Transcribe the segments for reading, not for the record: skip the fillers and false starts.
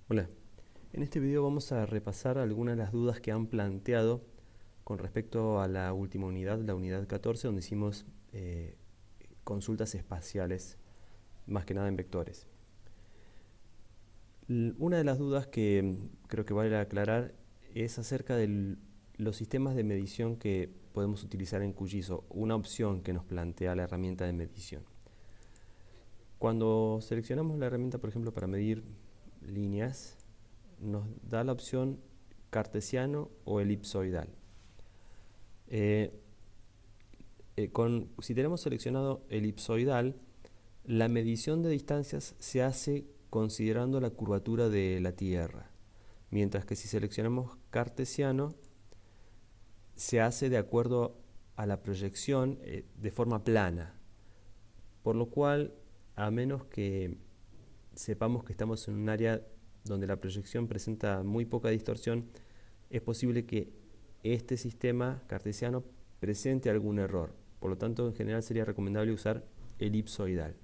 Hola, en este video vamos a repasar algunas de las dudas que han planteado con respecto a la última unidad, la unidad 14, donde hicimos consultas espaciales, más que nada en vectores. Una de las dudas que creo que vale aclarar es acerca de los sistemas de medición que podemos utilizar en QGIS, una opción que nos plantea la herramienta de medición. Cuando seleccionamos la herramienta, por ejemplo, para medir líneas, nos da la opción cartesiano o elipsoidal. Si tenemos seleccionado elipsoidal, la medición de distancias se hace considerando la curvatura de la Tierra, mientras que si seleccionamos cartesiano, se hace de acuerdo a la proyección de forma plana, por lo cual, a menos que sepamos que estamos en un área donde la proyección presenta muy poca distorsión, es posible que este sistema cartesiano presente algún error. Por lo tanto, en general sería recomendable usar elipsoidal.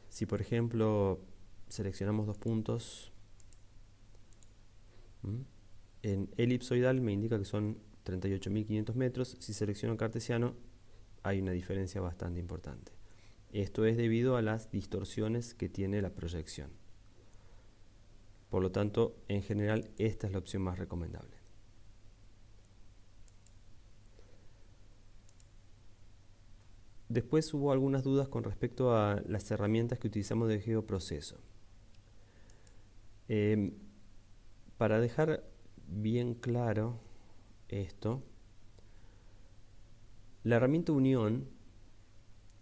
Si por ejemplo seleccionamos dos puntos, en elipsoidal me indica que son 38.500 metros. Si selecciono cartesiano, hay una diferencia bastante importante. Esto es debido a las distorsiones que tiene la proyección. Por lo tanto, en general, esta es la opción más recomendable. Después hubo algunas dudas con respecto a las herramientas que utilizamos de geoproceso. Para dejar bien claro esto, la herramienta Unión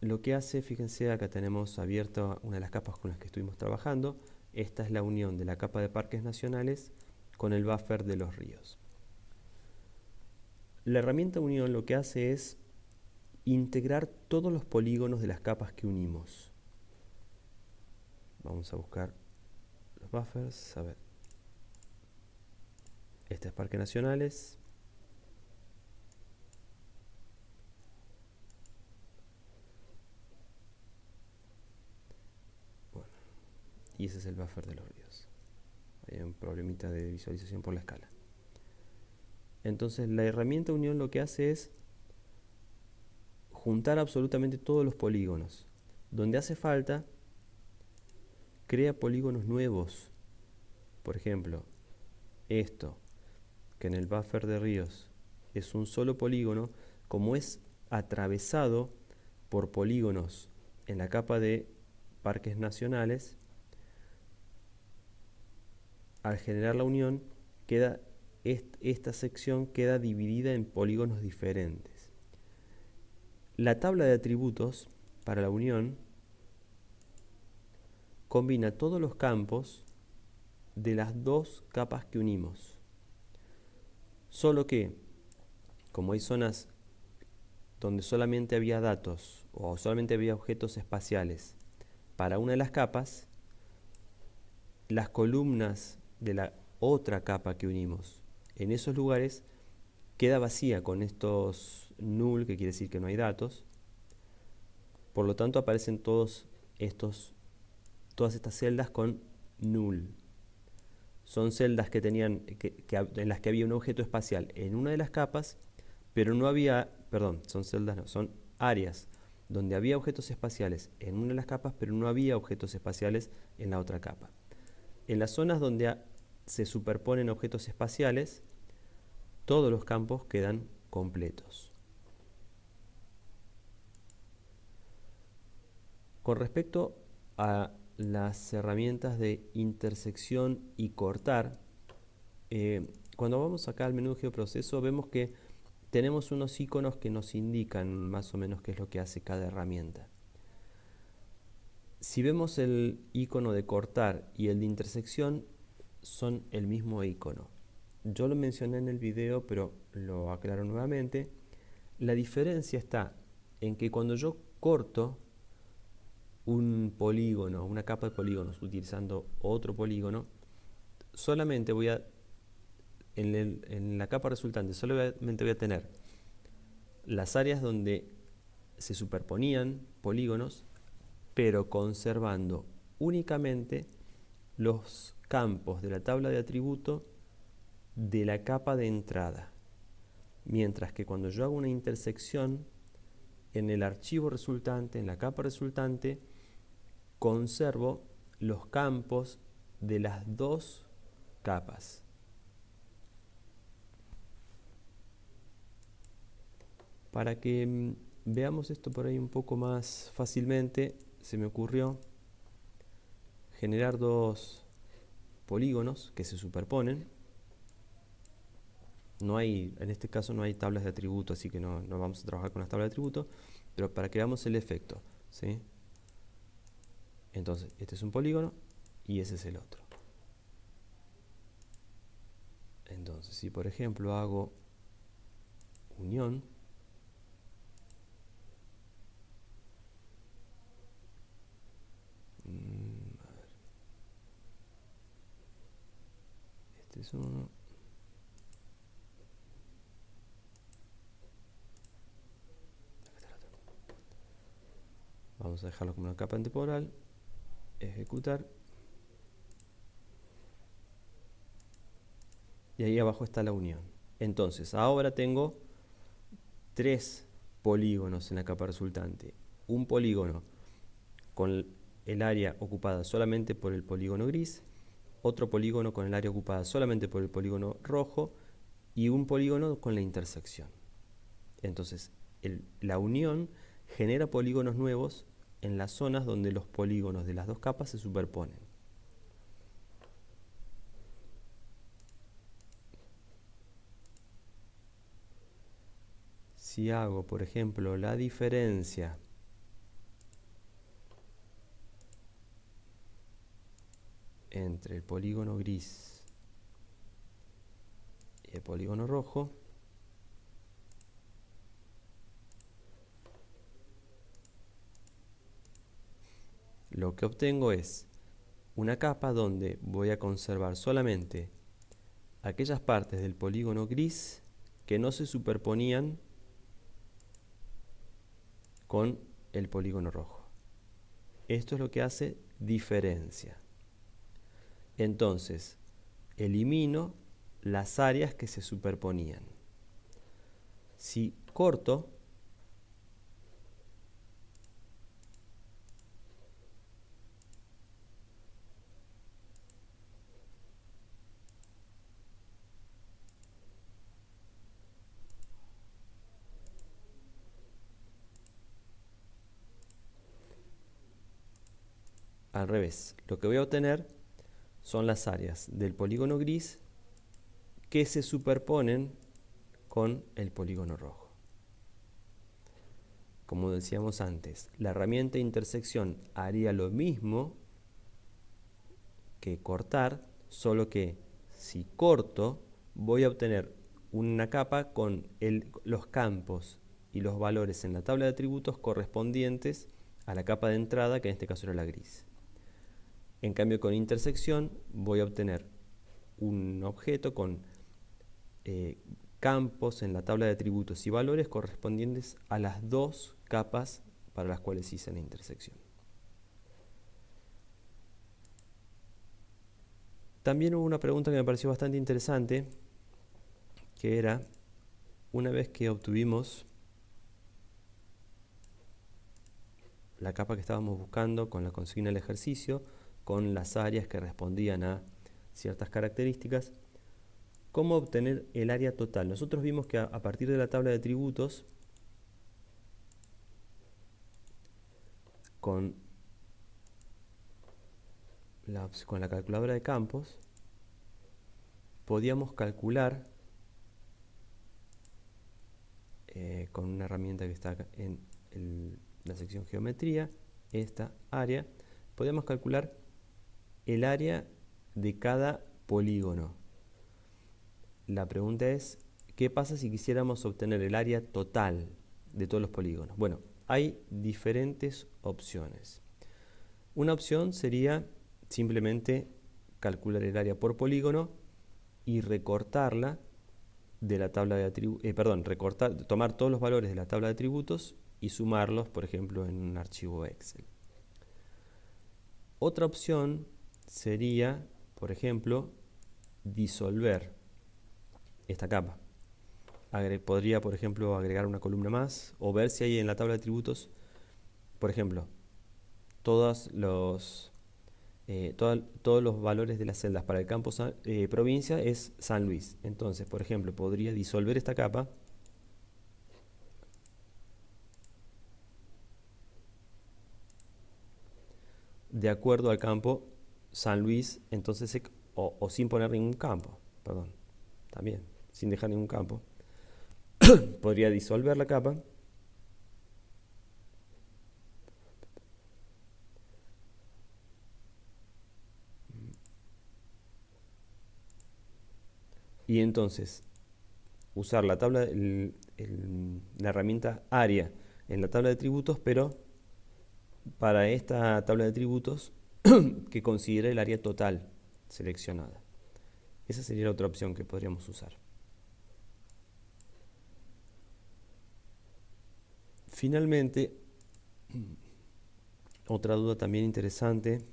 lo que hace, fíjense, acá tenemos abierta una de las capas con las que estuvimos trabajando. Esta es la unión de la capa de parques nacionales con el buffer de los ríos. La herramienta Unión lo que hace es integrar todos los polígonos de las capas que unimos. Vamos a buscar los buffers. A ver. Este es Parques Nacionales. Bueno, y ese es el buffer de los ríos. Hay un problemita de visualización por la escala. Entonces la herramienta Unión lo que hace es juntar absolutamente todos los polígonos. Donde hace falta, crea polígonos nuevos. Por ejemplo, esto, que en el buffer de ríos es un solo polígono, como es atravesado por polígonos en la capa de parques nacionales, al generar la unión, esta sección queda dividida en polígonos diferentes. La tabla de atributos para la unión combina todos los campos de las dos capas que unimos. Solo que, como hay zonas donde solamente había datos o solamente había objetos espaciales para una de las capas, las columnas de la otra capa que unimos en esos lugares queda vacía con estos null, que quiere decir que no hay datos. Por lo tanto, aparecen todas estas celdas con null. Son celdas que tenían, en las que había un objeto espacial en una de las capas, pero no había, perdón, son celdas, no, son áreas donde había objetos espaciales en una de las capas, pero no había objetos espaciales en la otra capa. En las zonas donde se superponen objetos espaciales, todos los campos quedan completos. Con respecto a las herramientas de intersección y cortar, cuando vamos acá al menú de geoproceso vemos que tenemos unos iconos que nos indican más o menos qué es lo que hace cada herramienta. Si vemos el icono de cortar y el de intersección, son el mismo icono. Yo lo mencioné en el video, pero lo aclaro nuevamente. La diferencia está en que cuando yo corto un polígono, una capa de polígonos utilizando otro polígono, solamente voy a, en la capa resultante, solamente voy a tener las áreas donde se superponían polígonos, pero conservando únicamente los campos de la tabla de atributo de la capa de entrada. Mientras que cuando yo hago una intersección, en el archivo resultante, en la capa resultante, conservo los campos de las dos capas. Para que veamos esto por ahí un poco más fácilmente, se me ocurrió generar dos polígonos que se superponen. En este caso no hay tablas de atributo, así que no vamos a trabajar con las tablas de atributo, pero para que veamos el efecto, ¿sí? Entonces, este es un polígono y ese es el otro. Entonces, si por ejemplo hago unión, a ver, este es uno, vamos a dejarlo como una capa temporal, ejecutar, y ahí abajo está la unión. Entonces, ahora tengo tres polígonos en la capa resultante. Un polígono con el área ocupada solamente por el polígono gris, otro polígono con el área ocupada solamente por el polígono rojo y un polígono con la intersección. Entonces, la unión genera polígonos nuevos en las zonas donde los polígonos de las dos capas se superponen. Si hago, por ejemplo, la diferencia entre el polígono gris y el polígono rojo, lo que obtengo es una capa donde voy a conservar solamente aquellas partes del polígono gris que no se superponían con el polígono rojo. Esto es lo que hace diferencia. Entonces, elimino las áreas que se superponían. Si corto, al revés, lo que voy a obtener son las áreas del polígono gris que se superponen con el polígono rojo. Como decíamos antes, la herramienta de intersección haría lo mismo que cortar, solo que si corto voy a obtener una capa con los campos y los valores en la tabla de atributos correspondientes a la capa de entrada, que en este caso era la gris. En cambio, con intersección voy a obtener un objeto con campos en la tabla de atributos y valores correspondientes a las dos capas para las cuales hice la intersección. También hubo una pregunta que me pareció bastante interesante, que era, una vez que obtuvimos la capa que estábamos buscando con la consigna del ejercicio, con las áreas que respondían a ciertas características, ¿cómo obtener el área total? Nosotros vimos que a partir de la tabla de atributos, con la calculadora de campos, podíamos calcular con una herramienta que está en la sección geometría, esta área, podíamos calcular el área de cada polígono. La pregunta es, ¿qué pasa si quisiéramos obtener el área total de todos los polígonos? Bueno, hay diferentes opciones. Una opción sería simplemente calcular el área por polígono y recortarla de la tabla de atributos, tomar todos los valores de la tabla de atributos y sumarlos, por ejemplo, en un archivo Excel. Otra opción sería, por ejemplo, disolver esta capa. Podría, por ejemplo, agregar una columna más o ver si hay en la tabla de atributos, por ejemplo, todos los valores de las celdas para el campo provincia es San Luis. Entonces, por ejemplo, podría disolver esta capa de acuerdo al campo San Luis, entonces, o sin poner ningún campo, perdón, también, sin dejar ningún campo. Podría disolver la capa y entonces usar la tabla, la herramienta área en la tabla de atributos, pero para esta tabla de atributos que considere el área total seleccionada. Esa sería la otra opción que podríamos usar. Finalmente, otra duda también interesante,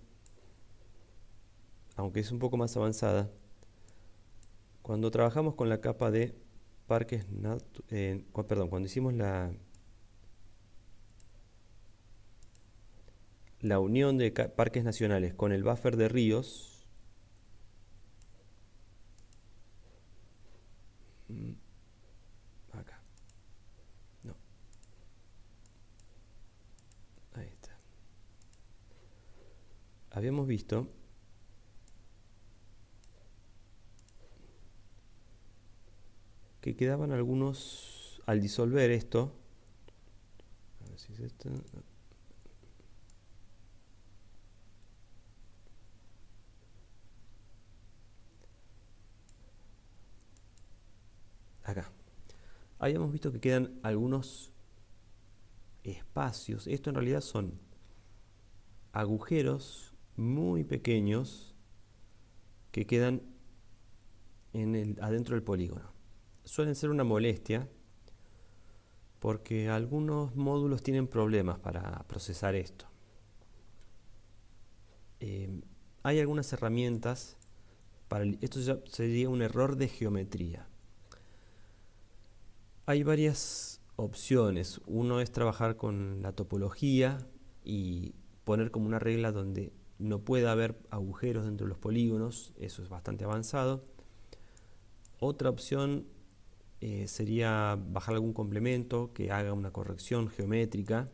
aunque es un poco más avanzada, cuando trabajamos con la capa de parques, cuando hicimos la unión de parques nacionales con el buffer de ríos, acá, no, ahí está. Habíamos visto que quedaban algunos, al disolver esto, a ver si es esto, acá, habíamos visto que quedan algunos espacios. Esto en realidad son agujeros muy pequeños que quedan adentro del polígono. Suelen ser una molestia porque algunos módulos tienen problemas para procesar esto. Hay algunas herramientas esto ya sería un error de geometría. Hay varias opciones. Uno es trabajar con la topología y poner como una regla donde no pueda haber agujeros dentro de los polígonos. Eso es bastante avanzado. Otra opción sería bajar algún complemento que haga una corrección geométrica.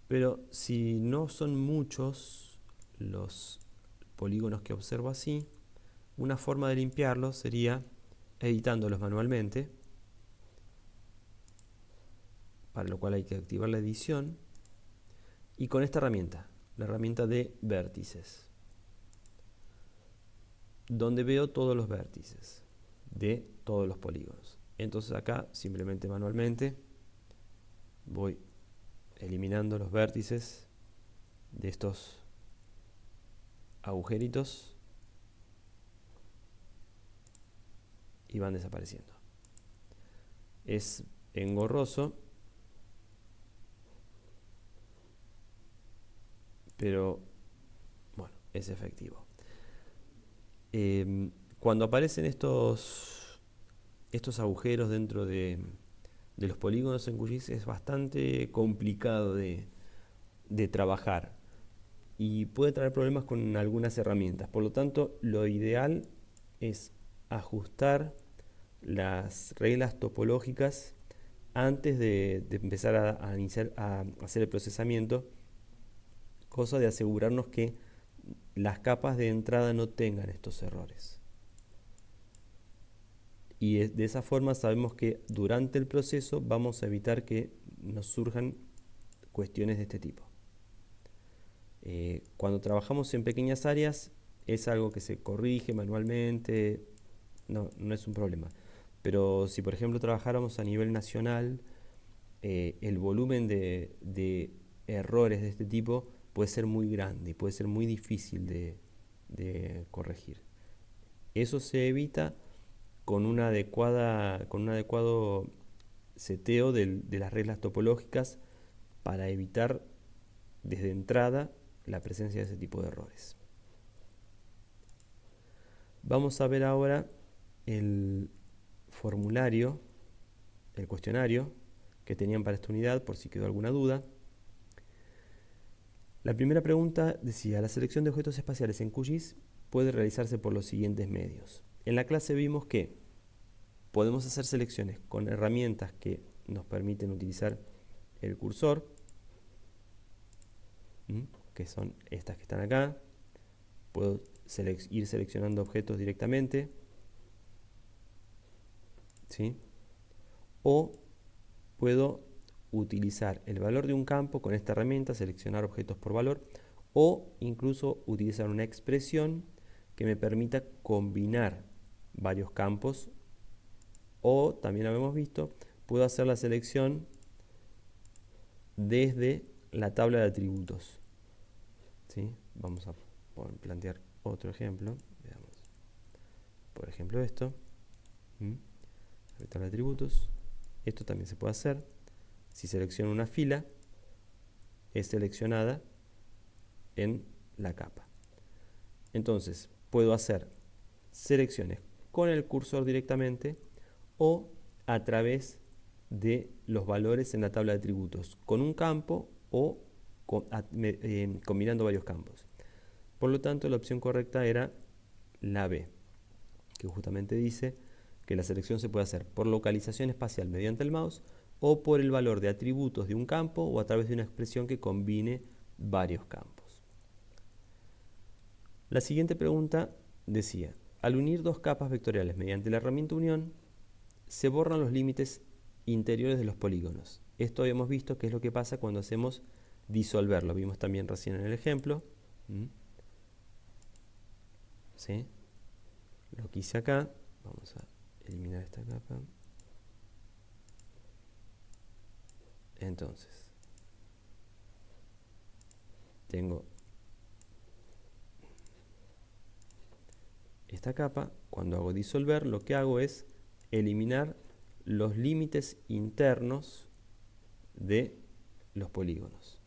Pero si no son muchos los polígonos que observo así, una forma de limpiarlos sería editándolos manualmente, para lo cual hay que activar la edición, y con esta herramienta, la herramienta de vértices, donde veo todos los vértices de todos los polígonos. Entonces acá simplemente manualmente voy eliminando los vértices de estos agujeritos y van desapareciendo. Es engorroso, pero bueno, es efectivo. Cuando aparecen estos agujeros dentro de los polígonos en QGIS es bastante complicado de trabajar y puede traer problemas con algunas herramientas. Por lo tanto, lo ideal es ajustar las reglas topológicas antes de empezar a iniciar a hacer el procesamiento, cosa de asegurarnos que las capas de entrada no tengan estos errores. Y de esa forma sabemos que durante el proceso vamos a evitar que nos surjan cuestiones de este tipo. Cuando trabajamos en pequeñas áreas es algo que se corrige manualmente, no es un problema. Pero si por ejemplo trabajáramos a nivel nacional, el volumen de errores de este tipo puede ser muy grande y puede ser muy difícil de corregir. Eso se evita con un adecuado seteo de las reglas topológicas para evitar desde entrada la presencia de ese tipo de errores. Vamos a ver ahora el formulario, el cuestionario que tenían para esta unidad, por si quedó alguna duda. La primera pregunta decía: la selección de objetos espaciales en QGIS puede realizarse por los siguientes medios. En la clase vimos que podemos hacer selecciones con herramientas que nos permiten utilizar el cursor, que son estas que están acá. Puedo ir seleccionando objetos directamente, ¿sí? O puedo utilizar el valor de un campo con esta herramienta, seleccionar objetos por valor, o incluso utilizar una expresión que me permita combinar varios campos, o también habíamos visto, puedo hacer la selección desde la tabla de atributos, ¿sí? Vamos a plantear otro ejemplo. Veamos. Por ejemplo esto. La tabla de atributos. Esto también se puede hacer. Si selecciono una fila, es seleccionada en la capa. Entonces, puedo hacer selecciones con el cursor directamente o a través de los valores en la tabla de atributos, con un campo o combinando varios campos. Por lo tanto, la opción correcta era la B, que justamente dice que la selección se puede hacer por localización espacial mediante el mouse o por el valor de atributos de un campo o a través de una expresión que combine varios campos. La siguiente pregunta decía: al unir dos capas vectoriales mediante la herramienta unión, se borran los límites interiores de los polígonos. Esto habíamos visto que es lo que pasa cuando hacemos disolver. Lo vimos también recién en el ejemplo. ¿Sí? Lo que hice acá, vamos a eliminar esta capa. Entonces, tengo esta capa. Cuando hago disolver, lo que hago es eliminar los límites internos de los polígonos.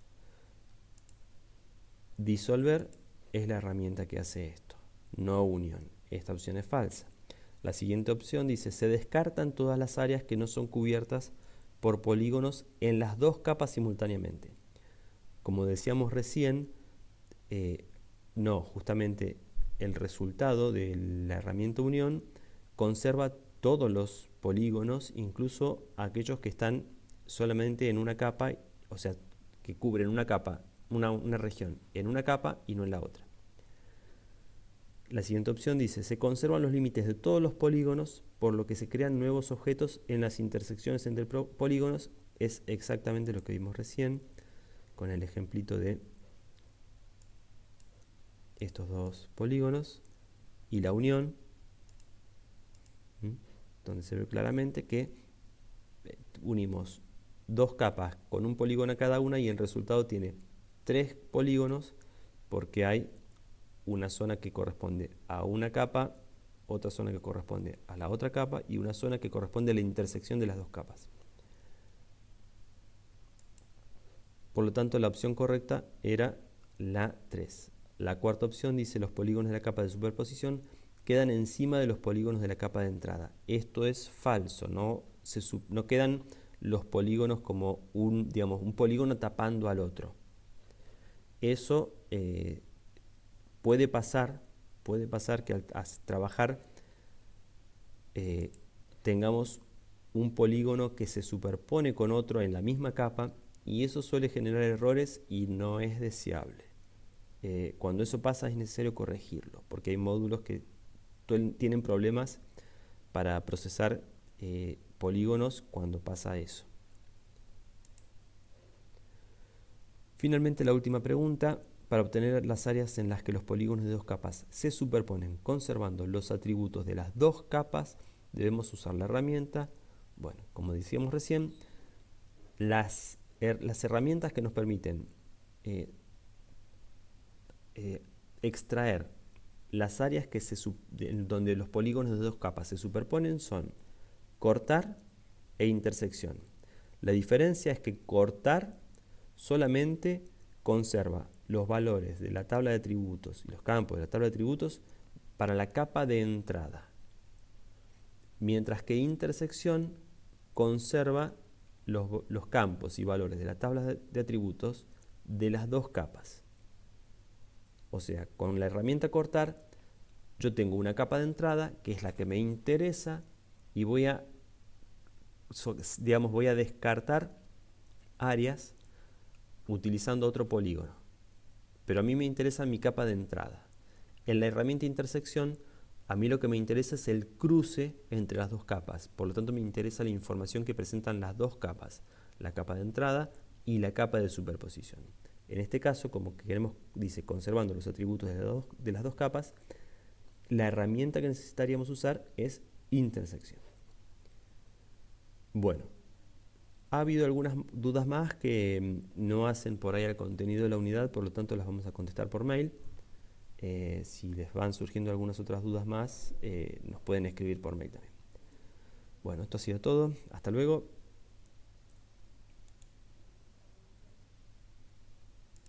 Disolver es la herramienta que hace esto, no unión. Esta opción es falsa. La siguiente opción dice: se descartan todas las áreas que no son cubiertas por polígonos en las dos capas simultáneamente. Como decíamos recién, no, justamente el resultado de la herramienta unión conserva todos los polígonos, incluso aquellos que están solamente en una capa, o sea, que cubren una capa, una región en una capa y no en la otra. La siguiente opción dice: se conservan los límites de todos los polígonos, por lo que se crean nuevos objetos en las intersecciones entre polígonos. Es exactamente lo que vimos recién con el ejemplito de estos dos polígonos y la unión, donde se ve claramente que unimos dos capas con un polígono a cada una y el resultado tiene 3 polígonos, porque hay una zona que corresponde a una capa, otra zona que corresponde a la otra capa y una zona que corresponde a la intersección de las dos capas. Por lo tanto, la opción correcta era la 3. La cuarta opción dice: los polígonos de la capa de superposición quedan encima de los polígonos de la capa de entrada. Esto es falso, no quedan los polígonos como un polígono tapando al otro. Eso puede pasar que al trabajar tengamos un polígono que se superpone con otro en la misma capa, y eso suele generar errores y no es deseable. Cuando eso pasa es necesario corregirlo, porque hay módulos que tienen problemas para procesar polígonos cuando pasa eso. Finalmente, la última pregunta: para obtener las áreas en las que los polígonos de dos capas se superponen conservando los atributos de las dos capas, debemos usar la herramienta. Bueno, como decíamos recién, las herramientas que nos permiten extraer las áreas donde los polígonos de dos capas se superponen son cortar e intersección. La diferencia es que cortar solamente conserva los valores de la tabla de atributos y los campos de la tabla de atributos para la capa de entrada, mientras que intersección conserva los campos y valores de la tabla de atributos de las dos capas. O sea, con la herramienta cortar, yo tengo una capa de entrada que es la que me interesa y voy a descartar áreas utilizando otro polígono. Pero a mí me interesa mi capa de entrada. En la herramienta intersección, a mí lo que me interesa es el cruce entre las dos capas. Por lo tanto, me interesa la información que presentan las dos capas, la capa de entrada y la capa de superposición. En este caso, como queremos, dice, conservando los atributos de las dos capas, la herramienta que necesitaríamos usar es intersección. Bueno, ha habido algunas dudas más que no hacen por ahí al contenido de la unidad, por lo tanto las vamos a contestar por mail. Si les van surgiendo algunas otras dudas más, nos pueden escribir por mail también. Bueno, esto ha sido todo. Hasta luego.